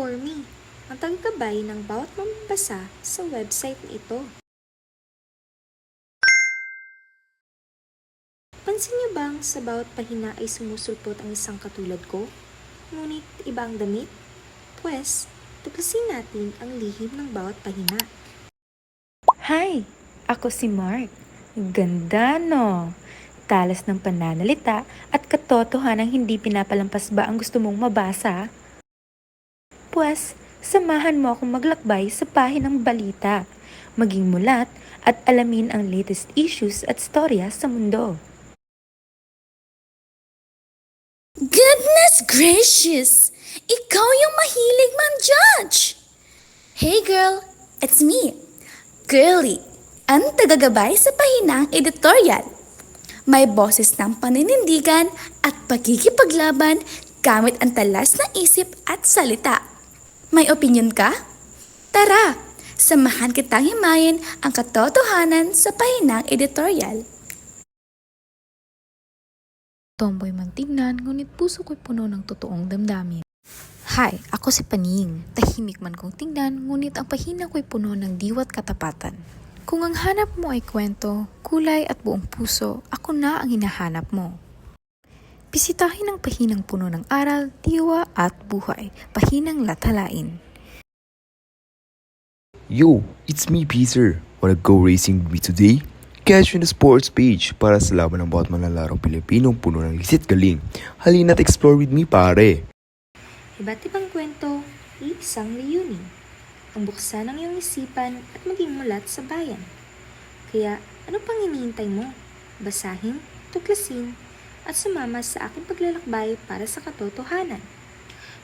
For Me, ang taggabay ng bawat mambasa sa website na ito. Pansin niyo bang sa bawat pahina ay sumusulpot ang isang katulad ko? Ngunit iba ang damit? Pwes, tuklasin natin ang lihim ng bawat pahina. Hi! Ako si Mark. Ganda, no? Talas ng pananalita at katotohanang hindi pinapalampas ba ang gusto mong mabasa? Pwes, samahan mo akong maglakbay sa pahinang balita, maging mulat at alamin ang latest issues at storya sa mundo. Goodness gracious! Ikaw yung mahilig man-judge! Hey girl, it's me, Girly, ang tagagabay sa pahinang editorial. May boses ng paninindigan at pagkikipaglaban gamit ang talas ng isip at salita. May opinion ka? Tara, samahan kitang himayin ang katotohanan sa pahinang editorial. Tomboy man tignan, ngunit puso ko'y puno ng totoong damdamin. Hi, ako si Paning. Tahimik man kong tingnan, ngunit ang pahina ko'y puno ng diwa't katapatan. Kung ang hanap mo ay kwento, kulay at buong puso, ako na ang hinahanap mo. Bisitahin ang pahinang puno ng aral, diwa at buhay, pahinang latalain. Yo, it's me, Peter. Wanna go racing with me today? Catch me in the sports page para sa laban ng bawat manlalarong Pilipinong puno ng lisit galing. Halina't explore with me, pare. Iba't ibang kwento, isang layunin. Ang buksan ang iyong isipan at maging mulat sa bayan. Kaya ano pang hinihintay mo? Basahin, tuklasin, at sumama sa aking paglalakbay para sa katotohanan.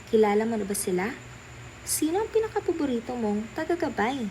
Kilala mo na ba sila? Sino ang pinakapaborito mong tagagabay?